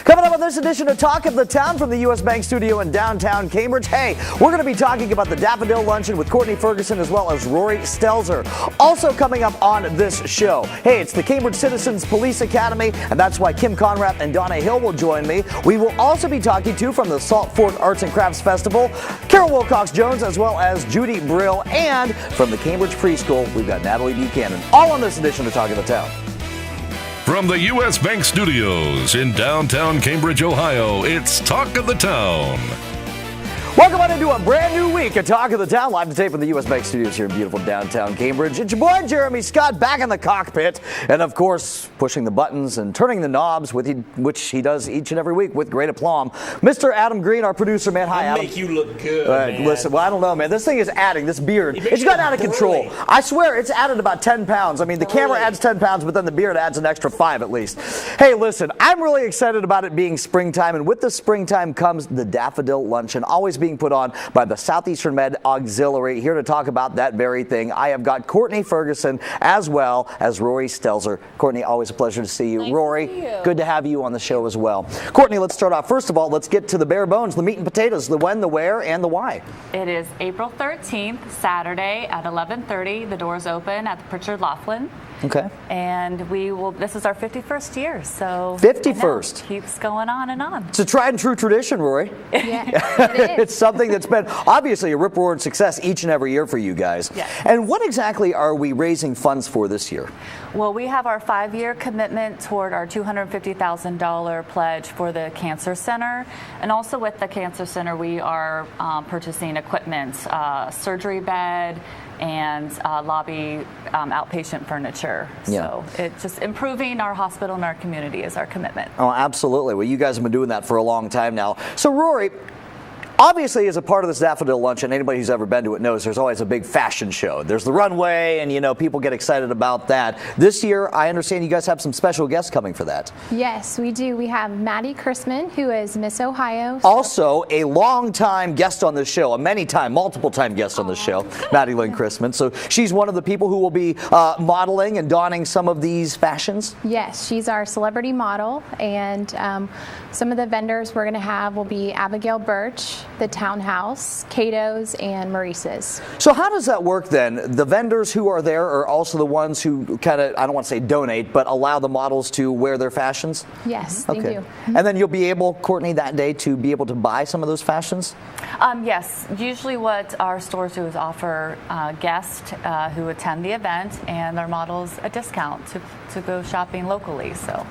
Coming up on this edition of Talk of the Town from the U.S. Bank Studio in downtown Cambridge. Hey, we're going to be talking about the Daffodil Luncheon with Courtney Ferguson as well as Rory Stelzer. Also coming up on this show, hey, it's the Cambridge Citizens Police Academy, and that's why Kim Conrath and Donna will join me. We will also be talking to from the Salt Fork Arts and Crafts Festival, Carol Wilcox Jones as well as Judy Brill, and from the Cambridge Preschool, we've got Natalie Buchanan. All on this edition of Talk of the Town. From the U.S. Bank Studios in downtown Cambridge, Ohio, it's Talk of the Town. Welcome on into a brand new week of Talk of the Town, live to tape from the U.S. Bank Studios here in beautiful downtown Cambridge. It's your boy, Jeremy Scott, back in the cockpit, and of course, pushing the buttons and turning the knobs, which he does each and every week with great aplomb. Mr. Adam Green, our producer, man. Hi, Adam. Make you look good, man. Listen, well, I don't know, man. This thing is adding, this beard. It's gotten out of control. I swear, it's added about 10 pounds. I mean, the camera adds 10 pounds, but then the beard adds an extra 5 at least. Hey, listen, I'm really excited about it being springtime, and with the springtime comes the Daffodil Luncheon, always being put on by the Southeastern Med Auxiliary. Here to talk about that very thing, I have got Courtney Ferguson as well as Rory Stelzer. Courtney, always a pleasure to see you. Nice Rory, to see you. good to have you on the show as well. Courtney, let's start off. First of all, let's get to the bare bones, the meat and potatoes, the when, the where, and the why. It is April 13th, Saturday at 11:30. The doors open at the Pritchard Laughlin. Okay. And this is our 51st year, so 51st. Keeps going on and on. It's a tried and true tradition, Rory. Yeah, it is. It's something that's been obviously a rip-roaring success each and every year for you guys. Yes. And what exactly are we raising funds for this year? Well, we have our 5-year commitment toward our $250,000 pledge for the Cancer Center. And also with the Cancer Center, we are purchasing equipment, surgery bed, and lobby outpatient furniture. Yeah. So it's just improving our hospital and our community is our commitment. Oh, absolutely. Well, you guys have been doing that for a long time now. So, Rory, obviously, as a part of this Daffodil Luncheon, anybody who's ever been to it knows there's always a big fashion show. There's the runway, and, you know, people get excited about that. This year, I understand you guys have some special guests coming for that. Yes, we do. We have Maddie Chrisman, who is Miss Ohio. Also, a long-time guest on this show, multiple-time guest on this show, Maddie Lynn Chrisman. So she's one of the people who will be modeling and donning some of these fashions? Yes, she's our celebrity model, and some of the vendors we're going to have will be Abigail Birch, the Townhouse, Cato's, and Maurice's. So how does that work then? The vendors who are there are also the ones who kind of, I don't want to say donate, but allow the models to wear their fashions? Yes, they do. And then you'll be able, Courtney, that day to be able to buy some of those fashions? Yes, usually what our stores do is offer guests who attend the event and their models a discount to go shopping locally. So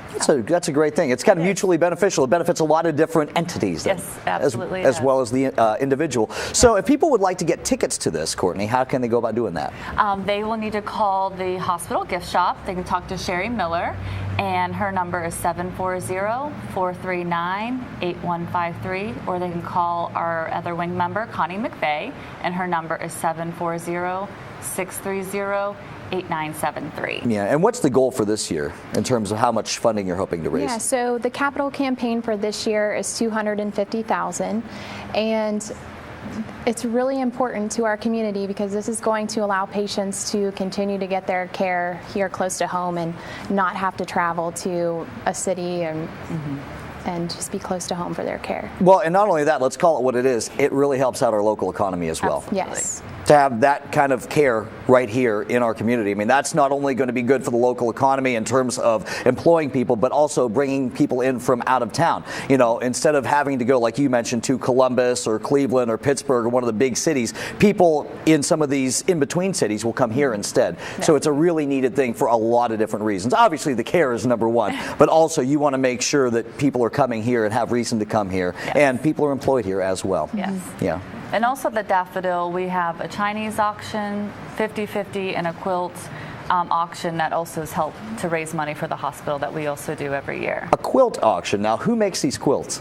that's a great thing. It's kind of mutually beneficial. It benefits a lot of different entities. Yes, absolutely. As well as the individual. So if people would like to get tickets to this, Courtney, how can they go about doing that? They will need to call the hospital gift shop. They can talk to Sherry Miller, and her number is 740-439-8153, or they can call our other wing member, Connie McVeigh, and her number is 740-630-8973. Yeah, and what's the goal for this year in terms of how much funding you're hoping to raise? Yeah, so the capital campaign for this year is $250,000, and it's really important to our community because this is going to allow patients to continue to get their care here close to home and not have to travel to a city and just be close to home for their care. Well, and not only that, let's call it what it is. It really helps out our local economy as well. Absolutely. Yes. To have that kind of care right here in our community. I mean, that's not only going to be good for the local economy in terms of employing people, but also bringing people in from out of town. You know, instead of having to go, like you mentioned, to Columbus or Cleveland or Pittsburgh or one of the big cities, people in some of these in-between cities will come here instead. Yeah. So it's a really needed thing for a lot of different reasons. Obviously, the care is number one, but also you want to make sure that people are coming here and have reason to come here, and people are employed here as well. Yes. Yeah. And also the Daffodil, we have a Chinese auction, 50-50, and a quilt auction that also has helped to raise money for the hospital that we also do every year. A quilt auction. Now, who makes these quilts?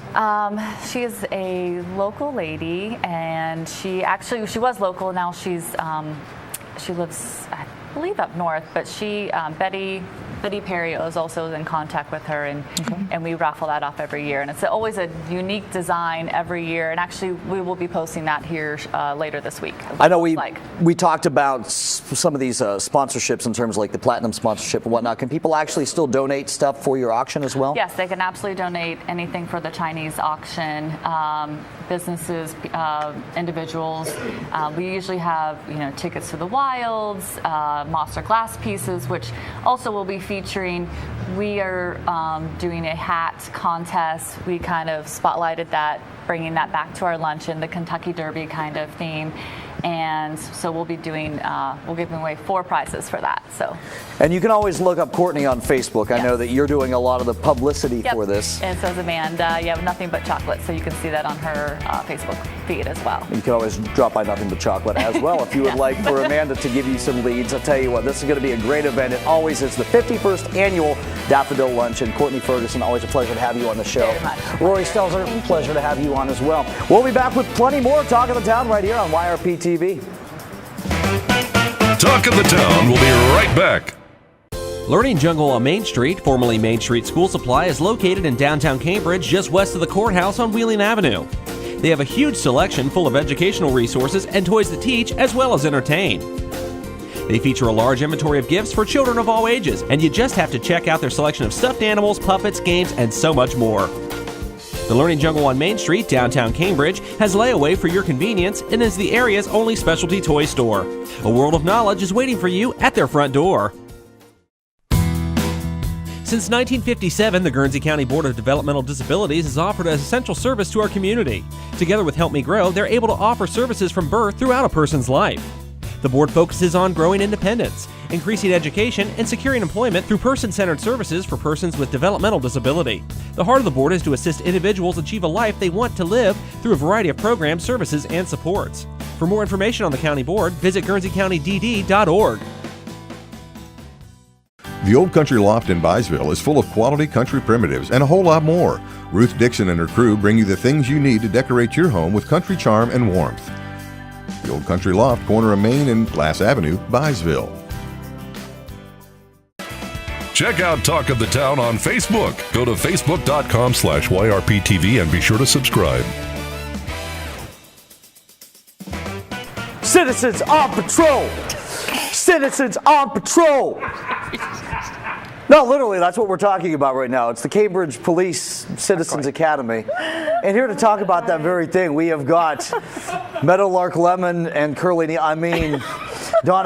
She is a local lady, and she was local. Now she lives, I believe, up north, but Betty Betty Perry is also in contact with her, and we raffle that off every year. And it's always a unique design every year. And actually, we will be posting that here later this week. I know we talked about some of these sponsorships in terms of like the platinum sponsorship and whatnot. Can people actually still donate stuff for your auction as well? Yes, they can absolutely donate anything for the Chinese auction. Businesses, individuals. We usually have tickets to the Wilds, Monster glass pieces, which also will be featuring. We are doing a hat contest. We kind of spotlighted that, bringing that back to our luncheon, the Kentucky Derby kind of theme. And so we'll be doing, we'll give away 4 prizes for that. And you can always look up Courtney on Facebook. I know that you're doing a lot of the publicity for this. And so is Amanda. You have Nothing But Chocolate, so you can see that on her Facebook feed as well. You can always drop by Nothing But Chocolate as well if you would like for Amanda to give you some leads. I'll tell you what, this is going to be a great event. It always is the 51st annual Daffodil Luncheon. Courtney Ferguson, always a pleasure to have you on the show. Very much. Right. Rory Stelzer, pleasure to have you on as well. We'll be back with plenty more Talk of the Town right here on YRP TV. Talk of the Town will be right back. Learning Jungle on Main Street, formerly Main Street School Supply, is located in downtown Cambridge, just west of the courthouse on Wheeling Avenue. They have a huge selection full of educational resources and toys that teach as well as entertain. They feature a large inventory of gifts for children of all ages, and you just have to check out their selection of stuffed animals, puppets, games, and so much more. The Learning Jungle on Main Street, downtown Cambridge, has layaway for your convenience and is the area's only specialty toy store. A world of knowledge is waiting for you at their front door. Since 1957, the Guernsey County Board of Developmental Disabilities has offered an essential service to our community. Together with Help Me Grow, they're able to offer services from birth throughout a person's life. The board focuses on growing independence, increasing education, and securing employment through person-centered services for persons with developmental disability. The heart of the board is to assist individuals achieve a life they want to live through a variety of programs, services, and supports. For more information on the county board, visit guernseycountydd.org. The Old Country Loft in Byesville is full of quality country primitives and a whole lot more. Ruth Dixon and her crew bring you the things you need to decorate your home with country charm and warmth. The Old Country Loft, corner of Main and Glass Avenue, Byesville. Check out Talk of the Town on Facebook. Go to facebook.com/YRPTV and be sure to subscribe. Citizens on patrol! Citizens on patrol! No, literally, that's what we're talking about right now. It's the Cambridge Police Citizens Academy. And here to talk about that very thing, we have got Meadowlark Lemon and Donna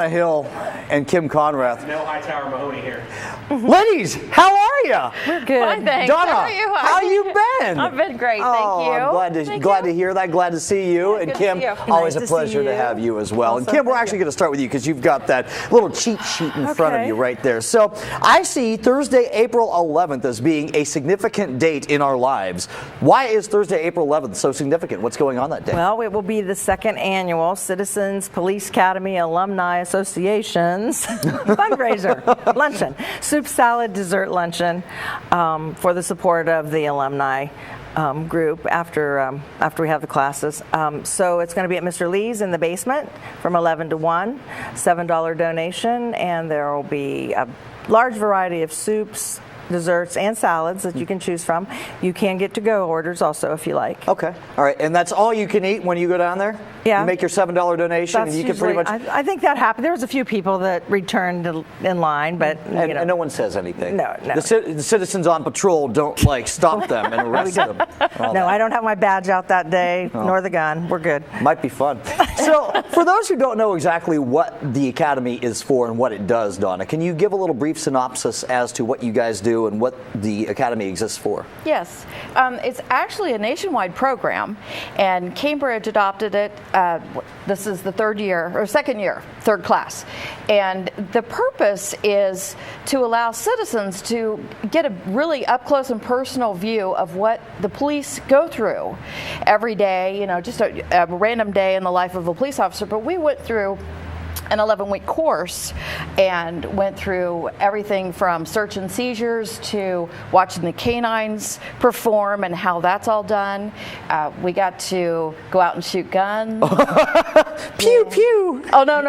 Hill and Kim Conrath. No Hightower Mahoney here. Ladies, how are you? We're good. Fine, thanks. Donna, how are you? how you been? I've been great, thank you. I'm glad to hear that. Glad to see you. Yeah, and good Kim, to see you. always Nice a to pleasure see to you. have you as well. Also, and Kim, we're thank actually you. going to start with you because you've got that little cheat sheet in front of Okay. you right there. So I see Thursday, April 11th as being a significant date in our lives. Why is Thursday, April 11th so significant? What's going on that day? Well, it will be the second annual Citizens Police Academy Alumni Association's fundraiser luncheon, soup, salad, dessert luncheon for the support of the alumni group after we have the classes. So it's going to be at Mr. Lee's in the basement from 11 to 1, $7 donation, and there will be a large variety of soups, desserts, and salads that you can choose from. You can get to-go orders also if you like. Okay. All right. And that's all you can eat when you go down there? Yeah. You make your $7 donation That's and you can pretty much... I think that happened. There was a few people that returned in line, but And no one says anything. No. The citizens on patrol don't stop them and arrest them. No, I don't have my badge out that day, nor the gun. We're good. Might be fun. So, for those who don't know exactly what the Academy is for and what it does, Donna, can you give a little brief synopsis as to what you guys do and what the Academy exists for? Yes, it's actually a nationwide program, and Cambridge adopted it. This is the second year, third class. And the purpose is to allow citizens to get a really up close and personal view of what the police go through every day, just a random day in the life of a police officer. But we went through an 11-week course and went through everything from search and seizures to watching the canines perform and how that's all done. We got to go out and shoot guns. Pew, pew. Oh, no.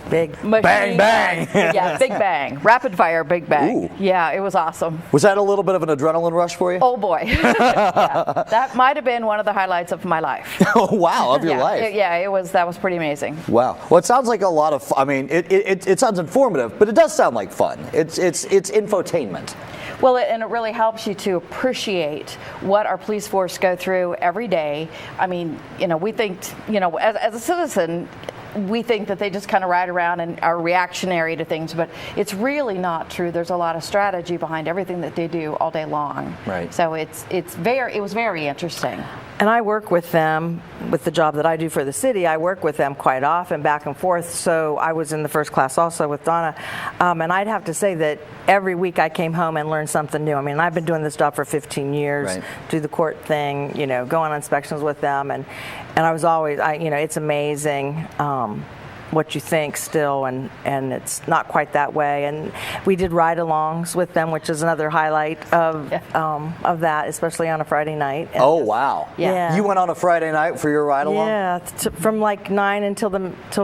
Big Bang, bang. Yeah, big bang. Rapid fire, big bang. Ooh. Yeah, it was awesome. Was that a little bit of an adrenaline rush for you? Oh, boy. Yeah, that might have been one of the highlights of my life. Oh, wow, of your life. That was pretty amazing. Wow. Well, it sounds like a lot of, it sounds informative, but it does sound like fun. It's infotainment. Well, and it really helps you to appreciate what our police force go through every day. I mean, we think, as a citizen, we think that they just kind of ride around and are reactionary to things, but it's really not true. There's a lot of strategy behind everything that they do all day long. Right. So it was very interesting. And I work with them, with the job that I do for the city, I work with them quite often, back and forth. So I was in the first class also with Donna. And I'd have to say that every week I came home and learned something new. I mean, I've been doing this job for 15 years, right. Do the court thing, go on inspections with them. And I was always, it's amazing what you think still, and it's not quite that way. And we did ride-alongs with them, which is another highlight of that, especially on a Friday night. And wow. Yeah. You went on a Friday night for your ride-along? Yeah, from like 9 until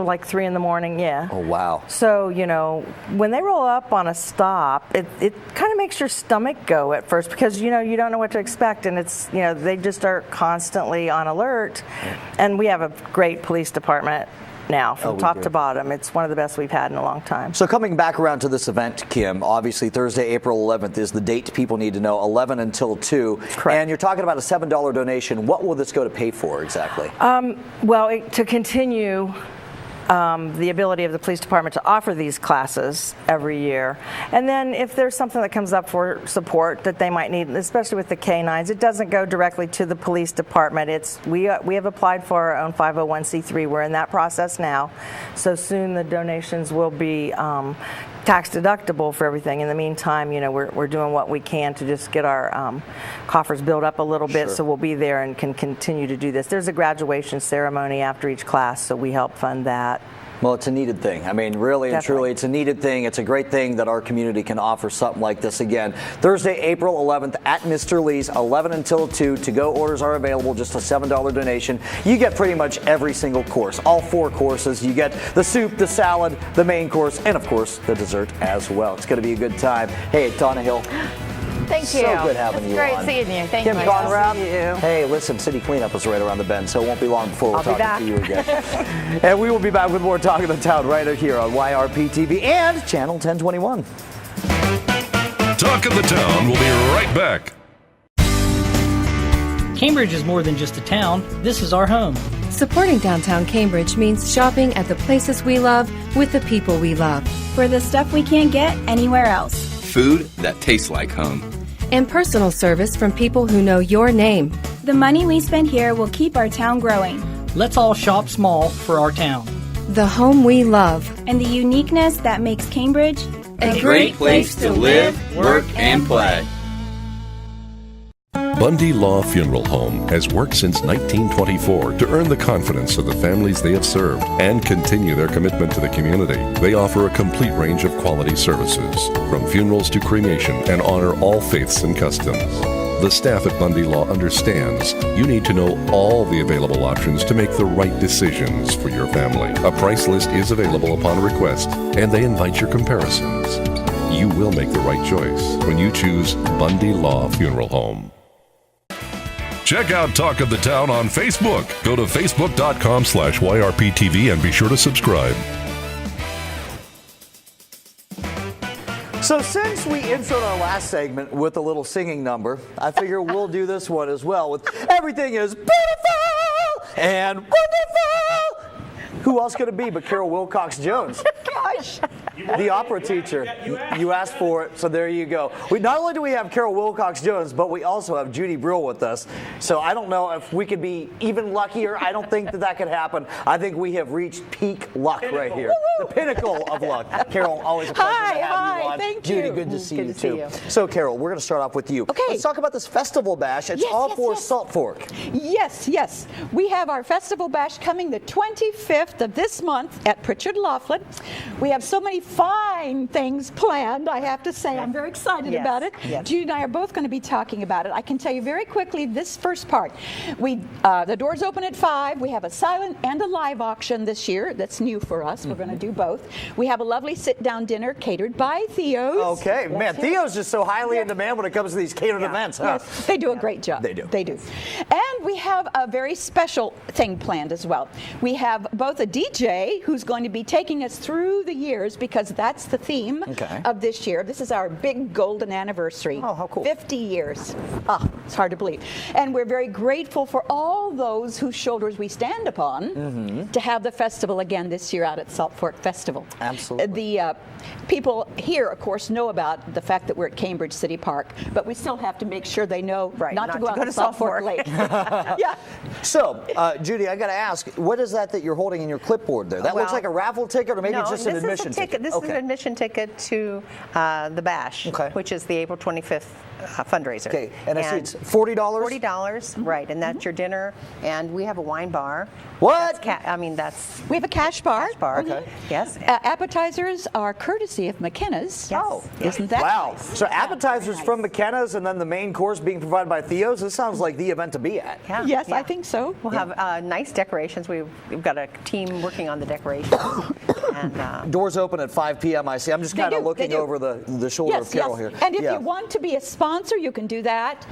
like 3 in the morning, yeah. Oh, wow. So, when they roll up on a stop, it kind of makes your stomach go at first because, you don't know what to expect. And it's, they just are constantly on alert. And we have a great police department now from top to bottom. It's one of the best we've had in a long time. So coming back around to this event, Kim, obviously Thursday, April 11th is the date people need to know, 11 until 2. Correct. And you're talking about a $7 donation. What will this go to pay for exactly? To continue the ability of the police department to offer these classes every year. And then if there's something that comes up for support that they might need, especially with the canines, it doesn't go directly to the police department. We have applied for our own 501c3. We're in that process now. So soon the donations will be tax deductible for everything. In the meantime, we're doing what we can to just get our coffers built up a little bit. Sure. So we'll be there and can continue to do this. There's a graduation ceremony after each class, so we help fund that. Well, it's a needed thing. I mean, really and truly, it's a needed thing. It's a great thing that our community can offer something like this again. Thursday, April 11th at Mr. Lee's, 11 until 2. To-go orders are available, just a $7 donation. You get pretty much every single course, all 4 courses. You get the soup, the salad, the main course, and, of course, the dessert as well. It's going to be a good time. Hey, Donna Hill. Thank you. So good having you great on. seeing you. Thank Kim you. Conrath. See you. Hey, listen, city cleanup is right around the bend, so it won't be long before we're talking to you again. And we will be back with more Talk of the Town right here on YRP-TV and Channel 1021. Talk of the Town will be right back. Cambridge is more than just a town. This is our home. Supporting downtown Cambridge means shopping at the places we love with the people we love. For the stuff we can't get anywhere else. Food that tastes like home. And personal service from people who know your name. The money we spend here will keep our town growing. Let's all shop small for our town. The home we love. And the uniqueness that makes Cambridge a great place to live, work, and play. Bundy Law Funeral Home has worked since 1924 to earn the confidence of the families they have served and continue their commitment to the community. They offer a complete range of quality services, from funerals to cremation, and honor all faiths and customs. The staff at Bundy Law understands you need to know all the available options to make the right decisions for your family. A price list is available upon request, and they invite your comparisons. You will make the right choice when you choose Bundy Law Funeral Home. Check out Talk of the Town on Facebook. Go to facebook.com/YRPTV and be sure to subscribe. So since we introed our last segment with a little singing number, I figure we'll do this one as well with Everything is Beautiful and Wonderful. Who else could it be but Carol Wilcox Jones? Gosh. the opera teacher. You asked for it, so there you go. Not only do we have Carol Wilcox Jones, but we also have Judy Brill with us. So I don't know if we could be even luckier. I don't think that could happen. I think we have reached peak luck right here. The pinnacle of luck. Carol, always a pleasure to have you on. Thank Judy, you. good to see you too. So Carol, we're going to start off with you. Okay. Let's talk about this festival bash. It's all for Salt Fork. Yes. We have our festival bash coming the 25th of this month at Pritchard Laughlin. We have so many fine things planned, I have to say. I'm very excited about it. Yes. Judy and I are both going to be talking about it. I can tell you very quickly this first part. The doors open at 5. We have a silent and a live auction this year. That's new for us. We're going to do both. We have a lovely sit-down dinner catered by Theo's. Okay, man, Theo's just so highly in demand when it comes to these catered events. Huh? Yes, they do a great job. They do. And we have a very special thing planned as well. We have both a DJ who's going to be taking us through the years, because that's the theme of this year. This is our big golden anniversary. Oh, how cool. 50 years. It's hard to believe. And we're very grateful for all those whose shoulders we stand upon to have the festival again this year out at Salt Fork Festival. Absolutely. The people here, of course, know about the fact that we're at Cambridge City Park, but we still have to make sure they know not to go out to Salt Fork Lake. So, Judy, I got to ask, what is that you're holding in your clipboard there? That looks like a raffle ticket, or maybe it's just an admission ticket? This is an admission ticket to the bash, which is the April 25th fundraiser. Okay, and I see it's $40? $40, right, and that's your dinner, and we have a wine bar. What? We have a cash bar. Okay. Yes. Appetizers are courtesy of McKenna's. Yes. Oh, isn't that nice? So appetizers from McKenna's, and then the main course being provided by Theo's. This sounds like the event to be at. Yes, I think so. We'll have nice decorations. We've got a team working on the decorations. And, doors open at 5 p.m. I see. I'm just kind of looking over the shoulder of Carol here. And if you want to be a sponsor, you can do that.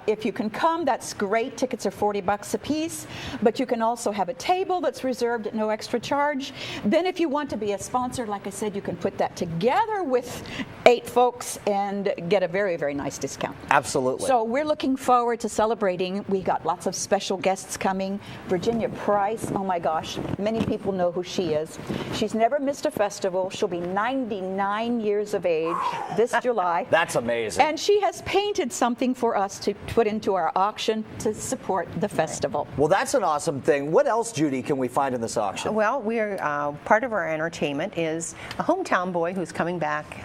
If you can come, that's great. Tickets are $40 a piece, but you can also have a table that's reserved at no extra charge. Then if you want to be a sponsor, like I said, you can put that together with 8 folks and get a very, very nice discount. Absolutely. So we're looking forward to celebrating. We got lots of special guests coming. Virginia Price, oh my gosh, many people know who she is. She's never missed a festival. She'll be 99 years of age this July. That's amazing. And she has painted something for us to put into our auction to support the festival. Well, that's an awesome thing. What else, Judy, can we find in this auction? Well, we're part of our entertainment is a hometown boy who's coming back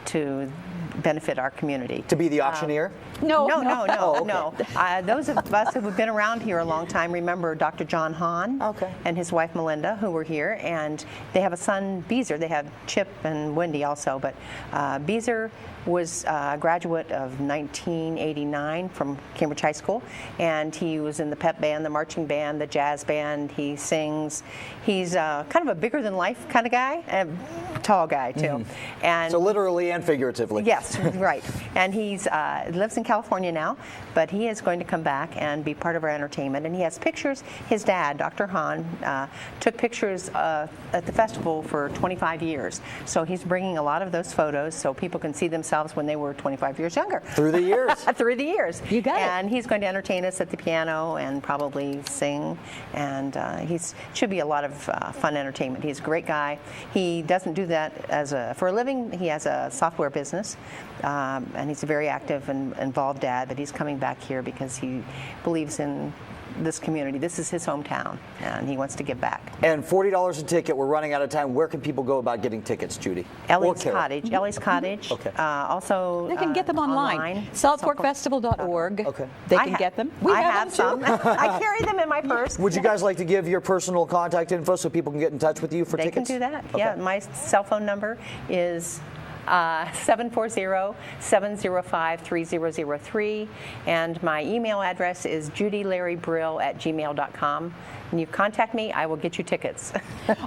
to benefit our community. To be the auctioneer? No. Okay. Those of us who have been around here a long time remember Dr. John Hahn and his wife Melinda, who were here, and they have a son, Beezer. They have Chip and Wendy also, but Beezer was a graduate of 1989 from Cambridge High School, and he was in the pep band, the marching band, the jazz band. He sings. He's kind of a bigger than life kind of guy, a tall guy too. And so literally and figuratively. Yes, right. And he's lives in California now, but he is going to come back and be part of our entertainment. And he has pictures. His dad, Dr. Hahn, took pictures at the festival for 25 years. So he's bringing a lot of those photos so people can see themselves when they were 25 years younger. Through the years. Through the years. You got it. And he's going to entertain us at the piano and probably sing. And should be a lot of fun entertainment. He's a great guy. He doesn't do that for a living. He has a software business. And he's a very active and involved dad, but he's coming back here because he believes in this community. This is his hometown, and he wants to give back. And $40 a ticket. We're running out of time. Where can people go about getting tickets, Judy? Ellie's Cottage. Ellie's Cottage. Okay. Also, they can get them online. Saltforkfestival.org. Okay. They can get them. I have some. I carry them in my purse. Would you guys like to give your personal contact info so people can get in touch with you for tickets? They can do that. Okay. Yeah. My cell phone number is 740-705-3003, and my email address is judylarrybrill@gmail.com. And you contact me, I will get you tickets.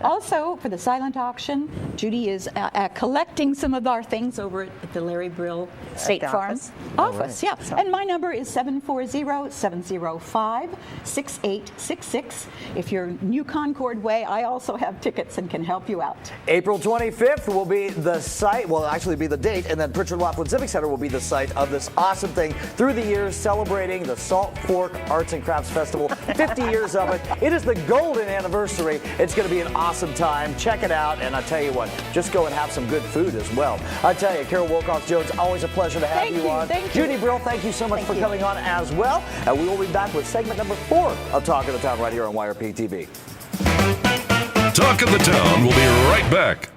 Also, for the silent auction, Judy is collecting some of our things over at the Larry Brill State Farm office. Yeah. So. And my number is 740-705-6866. If you're New Concord Way, I also have tickets and can help you out. April 25th will be the site, well, actually be the date, and then Pritchard Laughlin Civic Center will be the site of this awesome thing through the years, celebrating the Salt Fork Arts and Crafts Festival. 50 years of it. It It is the golden anniversary. It's going to be an awesome time. Check it out, and I tell you what, just go and have some good food as well. I tell you, Carol Wilcox-Jones, always a pleasure to have you on. Thank you. Judy Brill, thank you so much for coming on as well. And we will be back with segment number 4 of Talk of the Town right here on YRP TV. Talk of the Town will be right back.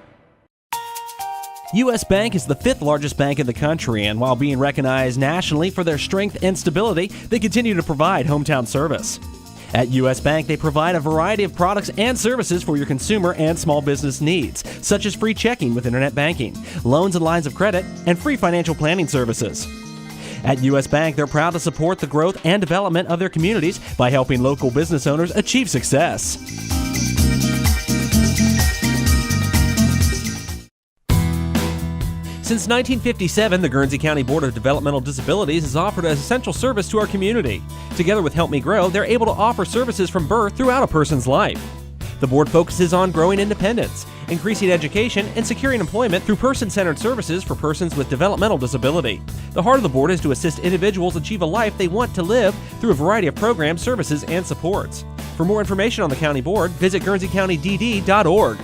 U.S. Bank is the 5th largest bank in the country, and while being recognized nationally for their strength and stability, they continue to provide hometown service. At U.S. Bank, they provide a variety of products and services for your consumer and small business needs, such as free checking with internet banking, loans and lines of credit, and free financial planning services. At U.S. Bank, they're proud to support the growth and development of their communities by helping local business owners achieve success. Since 1957, the Guernsey County Board of Developmental Disabilities has offered an essential service to our community. Together with Help Me Grow, they're able to offer services from birth throughout a person's life. The board focuses on growing independence, increasing education, and securing employment through person-centered services for persons with developmental disability. The heart of the board is to assist individuals achieve a life they want to live through a variety of programs, services, and supports. For more information on the county board, visit guernseycountydd.org.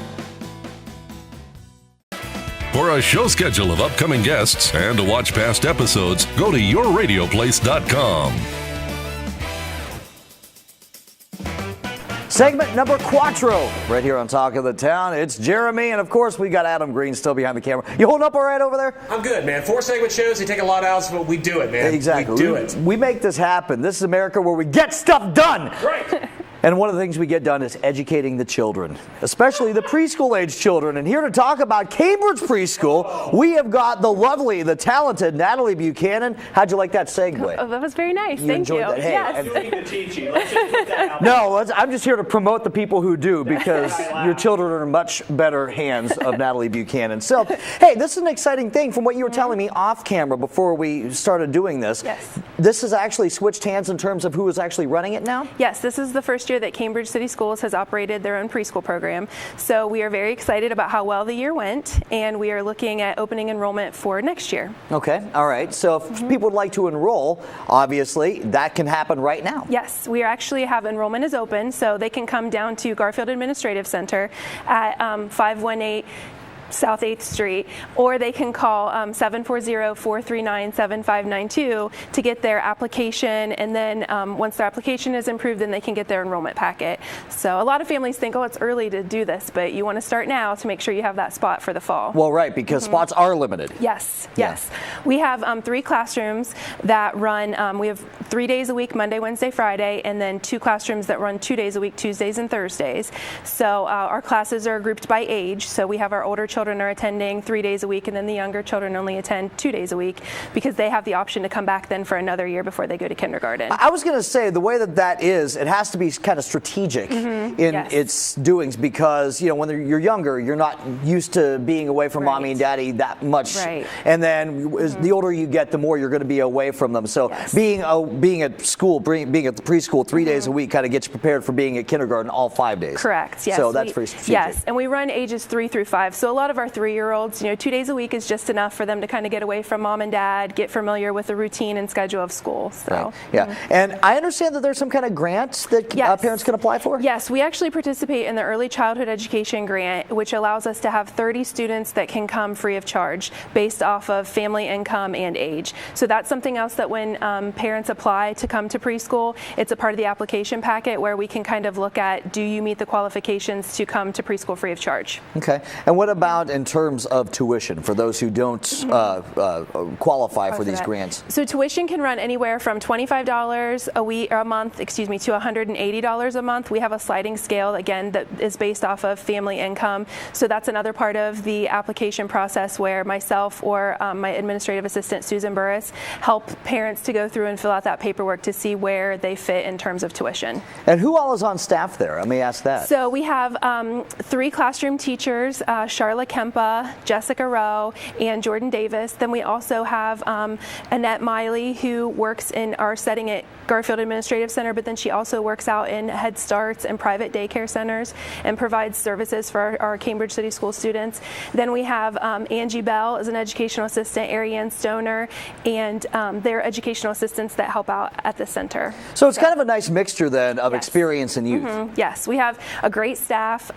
For a show schedule of upcoming guests and to watch past episodes, go to yourradioplace.com. Segment number 4, right here on Talk of the Town. It's Jeremy, and of course we got Adam Green still behind the camera. You holding up all right over there? I'm good, man. 4 segment shows, they take a lot out, but we do it, man. Exactly. We do it. We make this happen. This is America where we get stuff done. Right. And one of the things we get done is educating the children, especially the preschool age children. And here to talk about Cambridge Preschool, we have got the lovely, the talented Natalie Buchanan. How'd you like that segue? Oh, that was very nice. You Thank you. enjoyed that? Hey, Yes. No, I'm just here to promote the people who do, because your children are in much better hands of Natalie Buchanan. So, hey, this is an exciting thing from what you were telling me off camera before we started doing this. Yes. This has actually switched hands in terms of who is actually running it now? Yes, this is the first year that Cambridge City Schools has operated their own preschool program. So we are very excited about how well the year went, and we are looking at opening enrollment for next year. Okay, all right. So if people would like to enroll, obviously, that can happen right now. Yes, we actually have enrollment is open, so they can come down to Garfield Administrative Center at 518 South 8th Street, or they can call 740-439-7592 to get their application, and then once their application is approved, then they can get their enrollment packet. So a lot of families think, oh, it's early to do this, but you want to start now to make sure you have that spot for the fall. Well, right, because spots are limited. Yes, yes. Yeah. We have 3 classrooms that run, we have 3 days a week, Monday, Wednesday, Friday, and then 2 classrooms that run 2 days a week, Tuesdays and Thursdays. So our classes are grouped by age, so we have our older children are attending 3 days a week, and then the younger children only attend 2 days a week, because they have the option to come back then for another year before they go to kindergarten. I was going to say, the way that is, it has to be kind of strategic in its doings, because, you know, when you're younger, you're not used to being away from mommy and daddy that much. Right. And then the older you get, the more you're going to be away from them. So being at school, being at the preschool 3 days a week kind of gets you prepared for being at kindergarten all 5 days. Correct. Yes. So that's pretty strategic. Yes, and we run ages 3 through 5. So a lot of our 3-year-olds, 2 days a week is just enough for them to kind of get away from mom and dad, get familiar with the routine and schedule of school. So right. Yeah. And I understand that there's some kind of grants that parents can apply for? Yes, we actually participate in the Early Childhood Education Grant, which allows us to have 30 students that can come free of charge based off of family income and age. So that's something else that when parents apply to come to preschool, it's a part of the application packet where we can kind of look at, do you meet the qualifications to come to preschool free of charge? Okay. And what about in terms of tuition for those who don't qualify for these grants? So tuition can run anywhere from $25 a month, to $180 a month. We have a sliding scale, again, that is based off of family income. So that's another part of the application process where myself or my administrative assistant, Susan Burris, help parents to go through and fill out that paperwork to see where they fit in terms of tuition. And who all is on staff there? Let me ask that. So we have 3 classroom teachers. Charlotte Carla Kempa, Jessica Rowe, and Jordan Davis. Then we also have Annette Miley, who works in our setting at Garfield Administrative Center, but then she also works out in Head Starts and private daycare centers and provides services for our Cambridge City School students. Then we have Angie Bell as an educational assistant, Ariane Stoner, and their educational assistants that help out at the center. So it's kind of a nice mixture then of experience and youth. Yes, we have a great staff.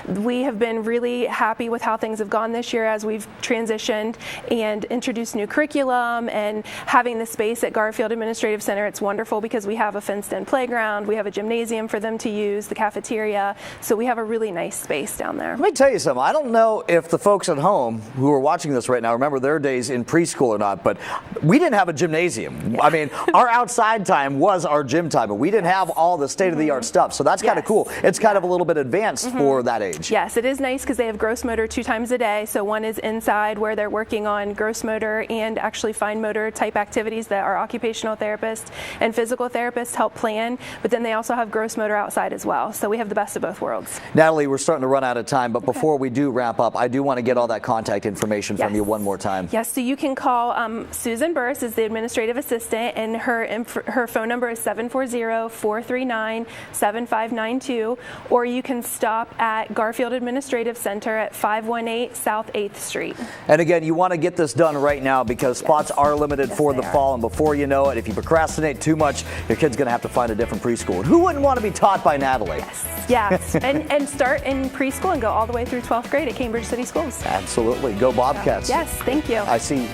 We have been really happy with how things have gone this year as we've transitioned and introduced new curriculum and having the space at Garfield Administrative Center. It's wonderful because we have a fenced-in playground, we have a gymnasium for them to use, the cafeteria, so we have a really nice space down there. Let me tell you something. I don't know if the folks at home who are watching this right now remember their days in preschool or not, but we didn't have a gymnasium. I mean, our outside time was our gym time, but we didn't have all the state-of-the-art stuff, so that's kind of cool. It's kind of a little bit advanced for that age. Yes, it is nice because they have gross motor 2 times a day, so one is inside where they're working on gross motor and actually fine motor type activities that our occupational therapist and physical therapists help plan, but then they also have gross motor outside as well, so we have the best of both worlds. Natalie, we're starting to run out of time, but before we do wrap up, I do want to get all that contact information from you one more time. Yes, so you can call Susan Burse is the administrative assistant, and her phone number is 740-439-7592, or you can stop at Garfield Administrative Center at 518 South 8th Street. And again, you want to get this done right now because spots are limited for the fall, and before you know it, if you procrastinate too much, your kid's going to have to find a different preschool. And who wouldn't want to be taught by Natalie? Yes, and start in preschool and go all the way through 12th grade at Cambridge City Schools. Absolutely. Go Bobcats. Yes, thank you. I see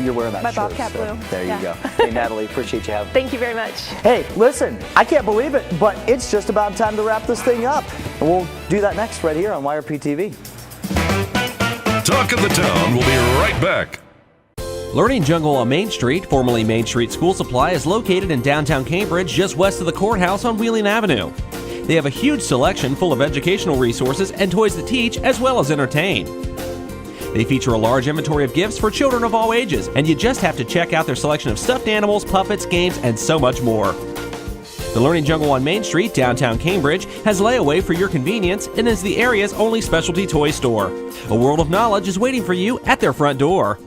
you're wearing that My shirt. Bobcat blue. There you go. Hey, Natalie, appreciate you having me. Thank you very much. Hey, listen, I can't believe it, but it's just about time to wrap this thing up. And we'll do that next right here on YRP TV. Talk of the Town will be right back. Learning Jungle on Main Street, formerly Main Street School Supply, is located in downtown Cambridge, just west of the courthouse on Wheeling Avenue. They have a huge selection full of educational resources and toys that teach as well as entertain. They feature a large inventory of gifts for children of all ages, and you just have to check out their selection of stuffed animals, puppets, games, and so much more. The Learning Jungle on Main Street, downtown Cambridge, has layaway for your convenience and is the area's only specialty toy store. A world of knowledge is waiting for you at their front door.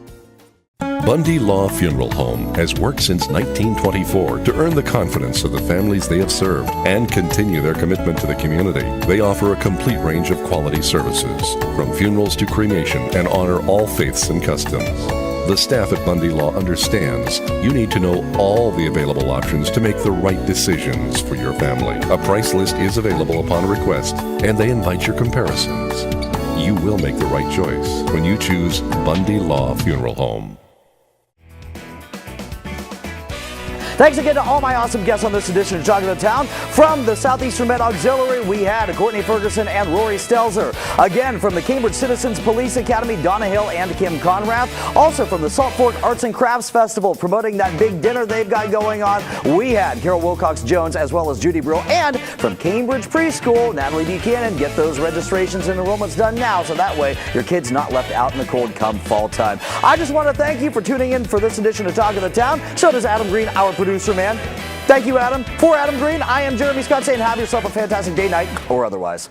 Bundy Law Funeral Home has worked since 1924 to earn the confidence of the families they have served and continue their commitment to the community. They offer a complete range of quality services, from funerals to cremation, and honor all faiths and customs. The staff at Bundy Law understands you need to know all the available options to make the right decisions for your family. A price list is available upon request, and they invite your comparisons. You will make the right choice when you choose Bundy Law Funeral Home. Thanks again to all my awesome guests on this edition of Talk of the Town. From the Southeastern Med Auxiliary, we had Courtney Ferguson and Rory Stelzer. Again, from the Cambridge Citizens Police Academy, Donna Hill and Kim Conrath. Also from the Salt Fork Arts and Crafts Festival, promoting that big dinner they've got going on, we had Carol Wilcox Jones as well as Judy Brill. And from Cambridge Preschool, Natalie Buchanan. Get those registrations and enrollments done now, so that way your kid's not left out in the cold come fall time. I just want to thank you for tuning in for this edition of Talk of the Town. So does Adam Green, our producer man. Thank you, Adam. For Adam Green, I am Jeremy Scott saying have yourself a fantastic day, night, or otherwise.